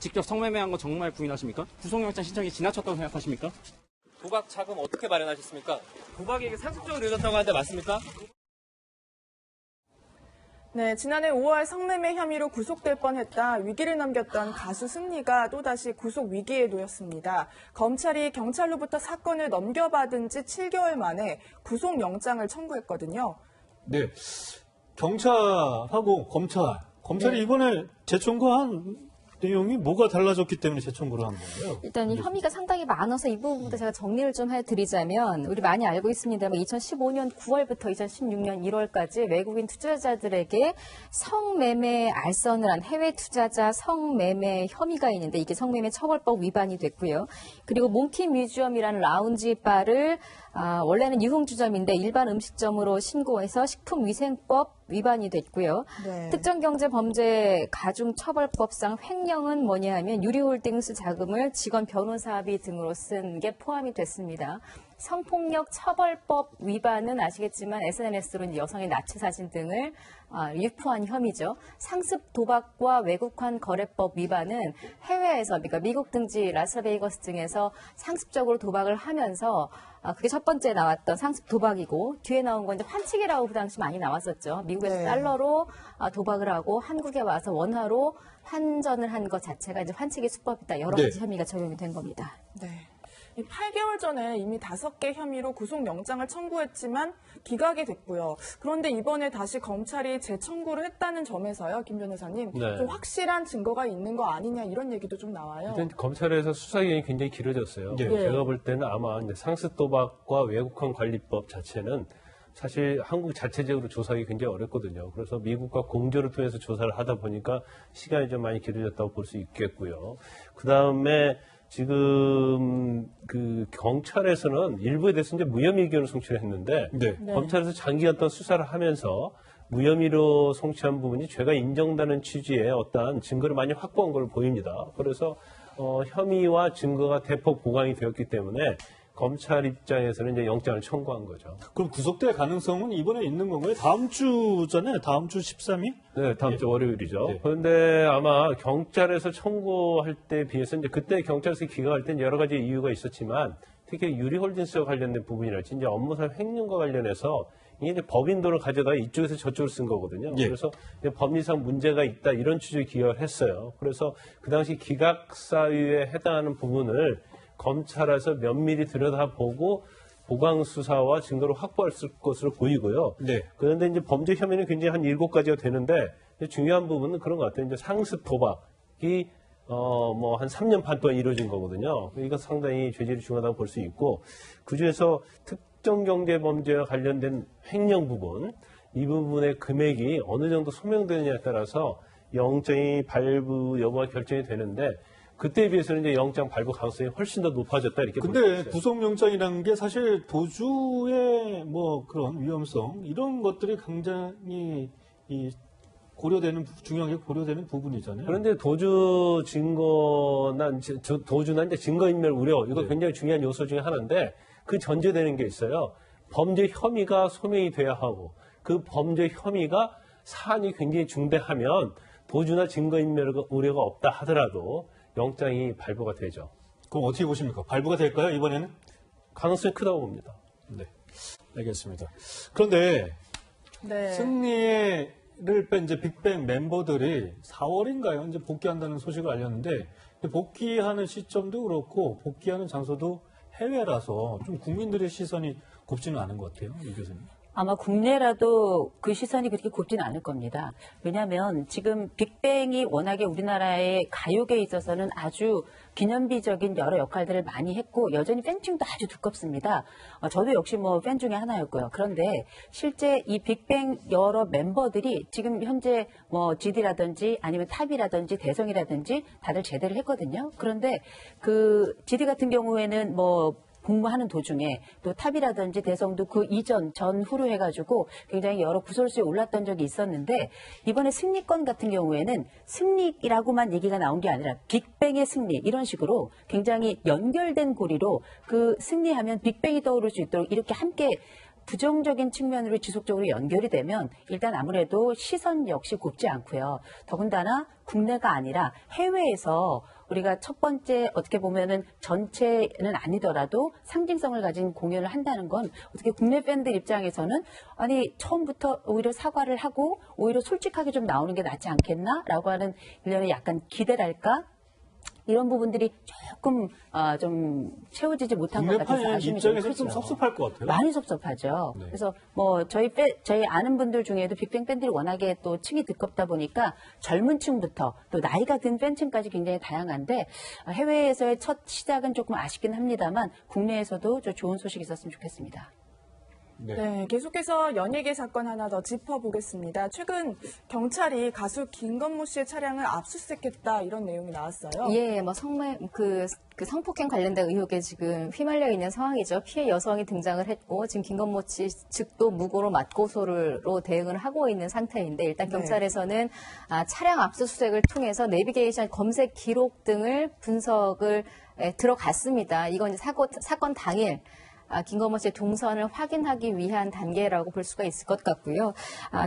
직접 성매매한 거 정말 부인하십니까? 구속영장 신청이 지나쳤다고 생각하십니까? 도박 자금 어떻게 마련하셨습니까? 도박이 상습적으로 이루어졌다고 하는데 맞습니까? 네, 지난해 5월 성매매 혐의로 구속될 뻔했다 위기를 넘겼던 가수 승리가 또다시 구속 위기에 놓였습니다. 검찰이 경찰로부터 사건을 넘겨받은 지 7개월 만에 구속영장을 청구했거든요. 네, 경찰하고 검찰이 네. 이번에 재청구한 내용이 뭐가 달라졌기 때문에 재청구를 한 건가요? 일단 이 혐의가 상당히 많아서 이 부분부터 제가 정리를 좀 해드리자면 우리 많이 알고 있습니다만 2015년 9월부터 2016년 1월까지 외국인 투자자들에게 성매매 알선을 한 해외 투자자 성매매 혐의가 있는데 이게 성매매 처벌법 위반이 됐고요. 그리고 몽키 뮤지엄이라는 라운지 바를 원래는 유흥주점인데 일반 음식점으로 신고해서 식품위생법 위반이 됐고요. 네. 특정경제범죄 가중처벌법상 횡령은 뭐냐 하면 유리홀딩스 자금을 직원 변호사비 등으로 쓴 게 포함이 됐습니다. 성폭력 처벌법 위반은 아시겠지만 SNS로 여성의 나치 사진 등을 유포한 혐의죠. 상습 도박과 외국환 거래법 위반은 해외에서 그러니까 미국 등지 라스베이거스 등에서 상습적으로 도박을 하면서 그게 첫 번째 나왔던 상습 도박이고 뒤에 나온 건 이제 환치기라고 그 당시 많이 나왔었죠. 미국에서 네. 달러로 도박을 하고 한국에 와서 원화로 환전을 한 것 자체가 이제 환치기 수법이다. 여러 가지 혐의가 적용이 된 겁니다. 네. 8개월 전에 이미 5개 혐의로 구속영장을 청구했지만 기각이 됐고요. 그런데 이번에 다시 검찰이 재청구를 했다는 점에서요, 김 변호사님, 네. 좀 확실한 증거가 있는 거 아니냐 이런 얘기도 좀 나와요. 일단 검찰에서 수사 기간이 굉장히 길어졌어요. 네. 제가 볼 때는 아마 상습 도박과 외국환 관리법 자체는 사실 한국 자체적으로 조사하기 굉장히 어렵거든요. 그래서 미국과 공조를 통해서 조사를 하다 보니까 시간이 좀 많이 길어졌다고 볼 수 있겠고요. 그 다음에 지금 그 경찰에서는 일부에 대해서 이제 무혐의 의견을 송치를 했는데 네. 검찰에서 장기간 동안 수사를 하면서 무혐의로 송치한 부분이 죄가 인정되는 취지의 어떠한 증거를 많이 확보한 걸로 보입니다. 그래서 혐의와 증거가 대폭 보강이 되었기 때문에 검찰 입장에서는 이제 영장을 청구한 거죠. 그럼 구속될 가능성은 이번에 있는 건가요? 다음 주잖아요. 다음 주 13일? 네, 다음 주 월요일이죠. 네. 그런데 아마 경찰에서 청구할 때 비해서 이제 그때 경찰에서 기각할 땐 여러 가지 이유가 있었지만 특히 유리홀딩스와 관련된 부분이랄지 이제 업무상 횡령과 관련해서 이게 이제 법인도를 가져다 이쪽에서 저쪽으로 쓴 거거든요. 예. 그래서 이제 법리상 문제가 있다 이런 취지의 기각을 했어요. 그래서 그 당시 기각 사유에 해당하는 부분을 검찰에서 면밀히 들여다보고 보강 수사와 증거를 확보할 것으로 보이고요. 네. 그런데 이제 범죄 혐의는 굉장히 한 7가지가 되는데 중요한 부분은 그런 것 같아요. 이제 상습 도박이 뭐 한 3년 반 동안 이루어진 거거든요. 이건 상당히 죄질이 중요하다고 볼 수 있고 그중에서 특정 경제 범죄와 관련된 횡령 부분 이 부분의 금액이 어느 정도 소명되느냐에 따라서 영장이 발부 여부가 결정이 되는데 그때에 비해서는 이제 영장 발부 가능성이 훨씬 더 높아졌다 이렇게 볼 수 근데 있어요. 구속영장이라는 게 사실 도주의 뭐 그런 위험성 이런 것들이 굉장히 중요하게 고려되는 부분이잖아요. 그런데 도주나 이제 증거인멸 우려 이거 네. 굉장히 중요한 요소 중에 하나인데 그 전제되는 게 있어요. 범죄 혐의가 소명이 돼야 하고 그 범죄 혐의가 사안이 굉장히 중대하면 도주나 증거인멸 우려가 없다 하더라도 영장이 발부가 되죠. 그럼 어떻게 보십니까? 발부가 될까요, 이번에는? 가능성이 크다고 봅니다. 네. 알겠습니다. 그런데 네. 승리를 뺀 이제 빅뱅 멤버들이 4월인가요? 이제 복귀한다는 소식을 알렸는데 복귀하는 시점도 그렇고 복귀하는 장소도 해외라서 좀 국민들의 시선이 곱지는 않은 것 같아요, 이 교수님. 아마 국내라도 그 시선이 그렇게 곱지는 않을 겁니다. 왜냐하면 지금 빅뱅이 워낙에 우리나라의 가요계에 있어서는 아주 기념비적인 여러 역할들을 많이 했고 여전히 팬층도 아주 두껍습니다. 저도 역시 뭐 팬 중에 하나였고요. 그런데 실제 이 빅뱅 여러 멤버들이 지금 현재 뭐 GD라든지 아니면 탑이라든지 대성이라든지 다들 제대를 했거든요. 그런데 그 GD 같은 경우에는 뭐 복무하는 도중에 또 탑이라든지 대성도 그 이전 전후로 해가지고 굉장히 여러 구설수에 올랐던 적이 있었는데 이번에 승리권 같은 경우에는 승리라고만 얘기가 나온 게 아니라 빅뱅의 승리 이런 식으로 굉장히 연결된 고리로 그 승리하면 빅뱅이 떠오를 수 있도록 이렇게 함께 부정적인 측면으로 지속적으로 연결이 되면 일단 아무래도 시선 역시 곱지 않고요. 더군다나 국내가 아니라 해외에서 우리가 첫 번째 어떻게 보면은 전체는 아니더라도 상징성을 가진 공연을 한다는 건 어떻게 국내 팬들 입장에서는 아니 처음부터 오히려 사과를 하고 오히려 솔직하게 좀 나오는 게 낫지 않겠나라고 하는 일련의 약간 기대랄까? 이런 부분들이 조금 좀 채워지지 못한 것 같아서 국내판 아쉬움이 좀 입장에서 좀 크죠. 섭섭할 것 같아요. 많이 섭섭하죠. 네. 그래서 뭐 저희 아는 분들 중에도 빅뱅 팬들이 워낙에 또 층이 두껍다 보니까 젊은 층부터 또 나이가 든 팬층까지 굉장히 다양한데 해외에서의 첫 시작은 조금 아쉽긴 합니다만 국내에서도 좀 좋은 소식이 있었으면 좋겠습니다. 네, 계속해서 연예계 사건 하나 더 짚어보겠습니다. 최근 경찰이 가수 김건모 씨의 차량을 압수수색했다 이런 내용이 나왔어요. 예, 뭐 그 성폭행 관련된 의혹에 지금 휘말려 있는 상황이죠. 피해 여성이 등장을 했고 지금 김건모 씨 측도 무고로 맞고소로 대응을 하고 있는 상태인데 일단 경찰에서는 차량 압수수색을 통해서 내비게이션 검색 기록 등을 분석을 들어갔습니다. 이건 이제 사건 당일 김건모 씨의 동선을 확인하기 위한 단계라고 볼 수가 있을 것 같고요.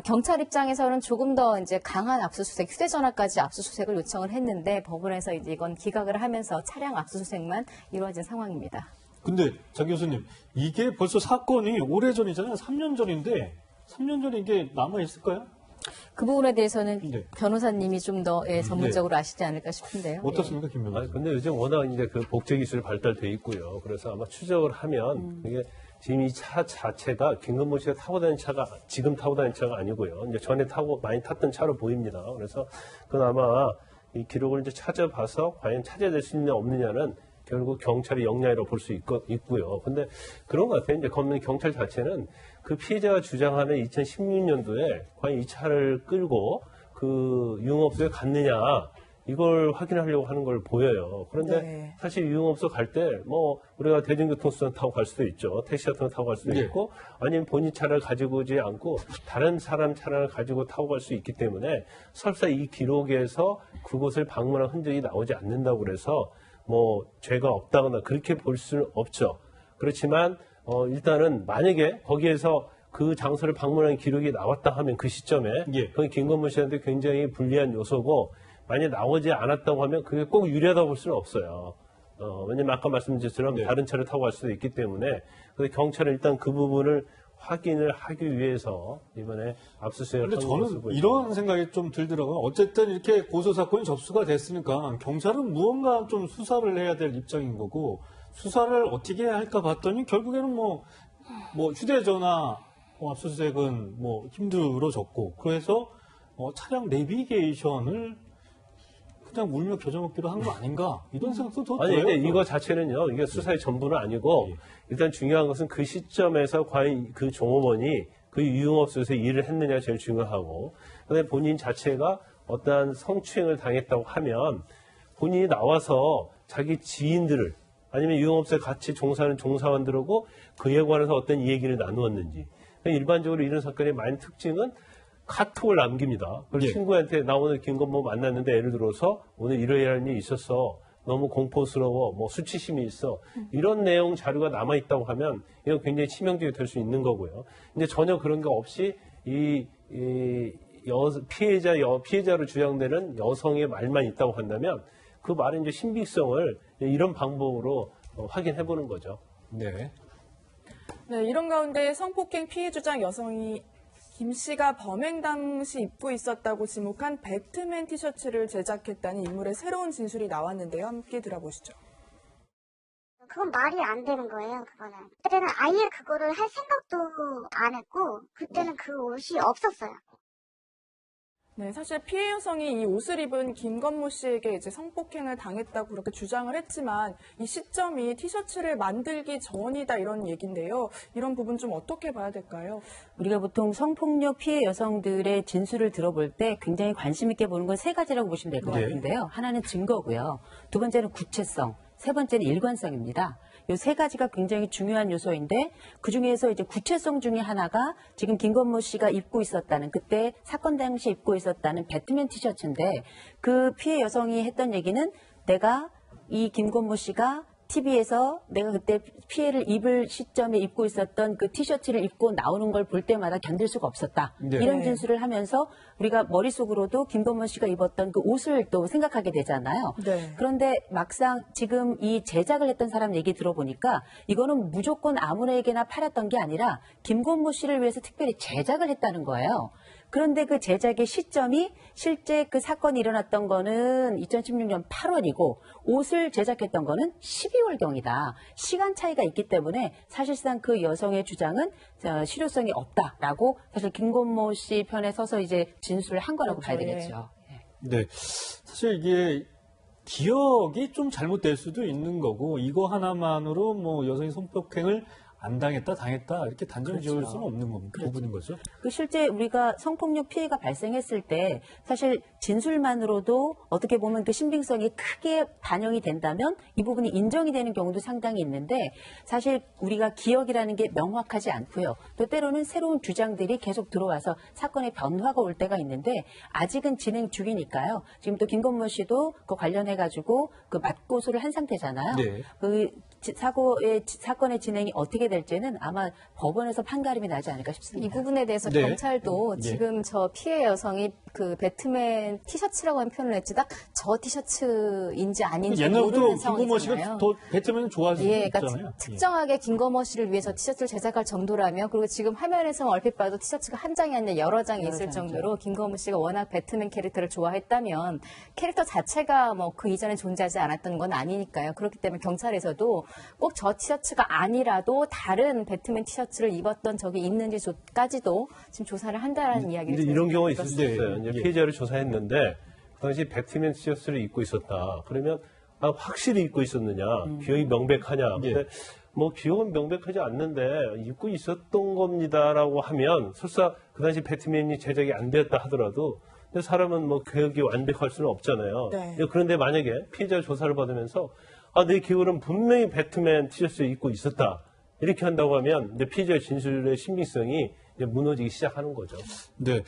경찰 입장에서는 조금 더 이제 강한 압수수색, 휴대전화까지 압수수색을 요청을 했는데 법원에서 이제 이건 기각을 하면서 차량 압수수색만 이루어진 상황입니다. 근데 장 교수님, 이게 벌써 사건이 오래전이잖아요. 3년 전인데 3년 전에 이게 남아있을까요? 그 부분에 대해서는 네. 변호사님이 좀 더 전문적으로 아시지 않을까 싶은데요. 어떻습니까, 김 변호사? 아니, 근데 요즘 워낙 이제 그 복제 기술이 발달돼 있고요. 그래서 아마 추적을 하면 이게 지금 이 차 자체가 김건모 씨가 타고 다니는 차가 지금 타고 다니는 차가 아니고요. 이제 전에 많이 탔던 차로 보입니다. 그래서 그건 아마 이 기록을 이제 찾아봐서 과연 찾아낼 수 있느냐 없느냐는 결국 경찰의 역량이라고 볼 수 있고요. 근데 그런 것 같아요. 이제 경찰 자체는 그 피해자가 주장하는 2016년도에 과연 이 차를 끌고 그 유흥업소에 갔느냐 이걸 확인하려고 하는 걸 보여요. 그런데 네. 사실 유흥업소 갈 때 뭐 우리가 대중교통수단 타고 갈 수도 있죠. 택시 같은 거 타고 갈 수도 네. 있고 아니면 본인 차를 가지고 오지 않고 다른 사람 차량을 가지고 타고 갈 수 있기 때문에 설사 이 기록에서 그곳을 방문한 흔적이 나오지 않는다고 그래서 뭐 죄가 없다거나 그렇게 볼 수는 없죠. 그렇지만 일단은 만약에 거기에서 그 장소를 방문한 기록이 나왔다 하면 그 시점에 예. 그건 김건모 씨한테 굉장히 불리한 요소고 만약에 나오지 않았다고 하면 그게 꼭 유리하다고 볼 수는 없어요. 왜냐면 아까 말씀드린 것처럼 네. 다른 차를 타고 갈 수도 있기 때문에 그래서 경찰은 일단 그 부분을 확인을 하기 위해서 이번에 압수수색을 근데 한 저는 것으로 보입니다. 이런 생각이 좀 들더라고요. 어쨌든 이렇게 고소사건이 접수가 됐으니까 경찰은 무언가 좀 수사를 해야 될 입장인 거고 수사를 어떻게 해야 할까 봤더니 결국에는 뭐 휴대전화 압수수색은 뭐 힘들어졌고 그래서 차량 내비게이션을 그냥 물며 겨져먹기로 한 거 아닌가 이런 생각도 더 아니, 들어요. 근데 이거 자체는요, 이게 수사의 전부는 아니고, 예. 일단 중요한 것은 그 시점에서 과연 그 종업원이 그 유흥업소에서 일을 했느냐가 제일 중요하고, 그다음에 본인 자체가 어떠한 성추행을 당했다고 하면, 본인이 나와서 자기 지인들을, 아니면 유흥업소에 같이 종사하는 종사원들하고 그에 관해서 어떤 얘기를 나누었는지. 일반적으로 이런 사건의 많은 특징은 카톡을 남깁니다. 그리고 예. 친구한테 나 오늘 김건모 만났는데 예를 들어서 오늘 이러이러한 일이 있었어. 너무 공포스러워. 뭐 수치심이 있어. 이런 내용 자료가 남아 있다고 하면 이건 굉장히 치명적이 될 수 있는 거고요. 근데 전혀 그런 게 없이 피해자로 주장되는 여성의 말만 있다고 한다면 그 말의 이제 신빙성을 이런 방법으로 확인해 보는 거죠. 네. 네, 이런 가운데 성폭행 피해 주장 여성이 김 씨가 범행 당시 입고 있었다고 지목한 배트맨 티셔츠를 제작했다는 인물의 새로운 진술이 나왔는데요. 함께 들어보시죠. 그건 말이 안 되는 거예요, 그거는. 그때는 아예 그거를 할 생각도 안 했고, 그때는 그 옷이 없었어요. 네, 사실 피해 여성이 이 옷을 입은 김건모 씨에게 이제 성폭행을 당했다고 그렇게 주장을 했지만 이 시점이 티셔츠를 만들기 전이다 이런 얘기인데요. 이런 부분 좀 어떻게 봐야 될까요? 우리가 보통 성폭력 피해 여성들의 진술을 들어볼 때 굉장히 관심 있게 보는 건 세 가지라고 보시면 될 것 네. 같은데요. 하나는 증거고요. 두 번째는 구체성, 세 번째는 일관성입니다. 이 세 가지가 굉장히 중요한 요소인데 그중에서 이제 구체성 중에 하나가 지금 김건모 씨가 입고 있었다는 그때 사건 당시 입고 있었다는 배트맨 티셔츠인데 그 피해 여성이 했던 얘기는 내가 이 김건모 씨가 TV에서 내가 그때 피해를 입을 시점에 입고 있었던 그 티셔츠를 입고 나오는 걸 볼 때마다 견딜 수가 없었다. 네. 이런 진술을 하면서 우리가 머릿속으로도 김건모 씨가 입었던 그 옷을 또 생각하게 되잖아요. 네. 그런데 막상 지금 이 제작을 했던 사람 얘기 들어보니까 이거는 무조건 아무에게나 팔았던 게 아니라 김건모 씨를 위해서 특별히 제작을 했다는 거예요. 그런데 그 제작의 시점이 실제 그 사건이 일어났던 거는 2016년 8월이고 옷을 제작했던 거는 12월경이다. 시간 차이가 있기 때문에 사실상 그 여성의 주장은 실효성이 없다라고 사실 김건모 씨 편에 서서 이제 진술을 한 거라고 봐야 되겠죠. 네. 사실 이게 기억이 좀 잘못될 수도 있는 거고, 이거 하나만으로 뭐 여성이 성폭행을 안 당했다, 당했다, 이렇게 단정 지을 수는 없는 부분인 거죠. 그 실제 우리가 성폭력 피해가 발생했을 때 사실 진술만으로도 어떻게 보면 그 신빙성이 크게 반영이 된다면 이 부분이 인정이 되는 경우도 상당히 있는데 사실 우리가 기억이라는 게 명확하지 않고요. 또 때로는 새로운 주장들이 계속 들어와서 사건의 변화가 올 때가 있는데 아직은 진행 중이니까요. 지금 또 김건모 씨도 그 관련해가지고 그 맞고소를 한 상태잖아요. 네. 그 사건의 진행이 어떻게 될지는 아마 법원에서 판가름이 나지 않을까 싶습니다. 이 부분에 대해서 네. 경찰도 네. 지금 저 피해 여성이 그 배트맨 티셔츠라고 하는 표현을 했지 딱 저 티셔츠인지 아닌지 옛날부터 모르는 김건모 씨가 상황이잖아요. 더 배트맨을 좋아하시잖아요. 예, 그러니까 특정하게 김건모 씨를 위해서 티셔츠를 제작할 정도라면 그리고 지금 화면에서 얼핏 봐도 티셔츠가 한 장이 아니라 여러 장이 있을 정도로 김건모 씨가 워낙 배트맨 캐릭터를 좋아했다면 캐릭터 자체가 뭐 그 이전에 존재하지 않았던 건 아니니까요. 그렇기 때문에 경찰에서도 꼭 저 티셔츠가 아니라도 다른 배트맨 티셔츠를 입었던 적이 있는지까지도 지금 조사를 한다라는 이야기를 이제 이런 경우가 있을 수 네. 있어요. 이제 예. 피해자를 조사했는데 그 당시 배트맨 티셔츠를 입고 있었다. 그러면 확실히 입고 있었느냐, 기억이 명백하냐. 예. 근데 뭐 기억은 명백하지 않는데 입고 있었던 겁니다라고 하면 설사 그 당시 배트맨이 제작이 안 되었다 하더라도 근데 사람은 뭐 기억이 완벽할 수는 없잖아요. 네. 그런데 만약에 피해자 조사를 받으면서 내 기억은 분명히 배트맨 티셔츠를 입고 있었다. 이렇게 한다고 하면 이제 피해자의 진술의 신빙성이 이제 무너지기 시작하는 거죠. 네.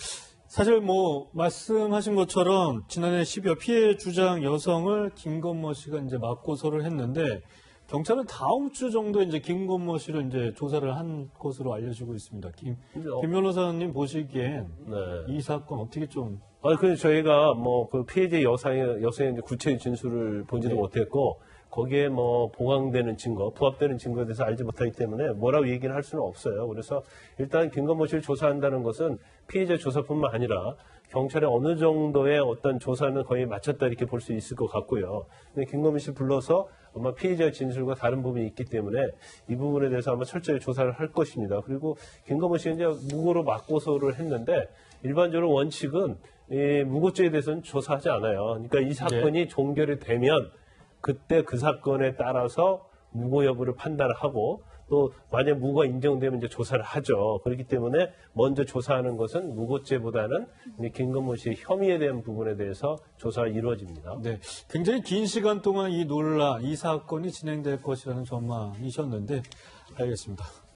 사실 뭐 말씀하신 것처럼 지난해 12월 피해 주장 여성을 김건모 씨가 이제 맞고소를 했는데 경찰은 다음 주 정도 이제 김건모 씨를 이제 조사를 한 것으로 알려지고 있습니다. 김 변호사님 보시기엔 네. 이 사건 어떻게 좀 그래서 저희가 뭐 그 피해자 여성의 이제 구체적인 진술을 보지도 네. 못했고 거기에 뭐 보강되는 증거, 부합되는 증거에 대해서 알지 못하기 때문에 뭐라고 얘기를 할 수는 없어요. 그래서 일단 김건모 씨를 조사한다는 것은 피해자 조사뿐만 아니라 경찰의 어느 정도의 어떤 조사는 거의 마쳤다 이렇게 볼 수 있을 것 같고요. 근데 김건모 씨 불러서 아마 피해자의 진술과 다른 부분이 있기 때문에 이 부분에 대해서 아마 철저히 조사를 할 것입니다. 그리고 김건모 씨는 이제 무고로 맞고소를 했는데 일반적으로 원칙은 이 무고죄에 대해서는 조사하지 않아요. 그러니까 이 사건이 종결이 되면 그때 그 사건에 따라서 무고 여부를 판단을 하고 또 만약 무고가 인정되면 이제 조사를 하죠. 그렇기 때문에 먼저 조사하는 것은 무고죄보다는 김건모 씨의 혐의에 대한 부분에 대해서 조사가 이루어집니다. 네, 굉장히 긴 시간 동안 이 논란, 이 사건이 진행될 것이라는 전망이셨는데 알겠습니다.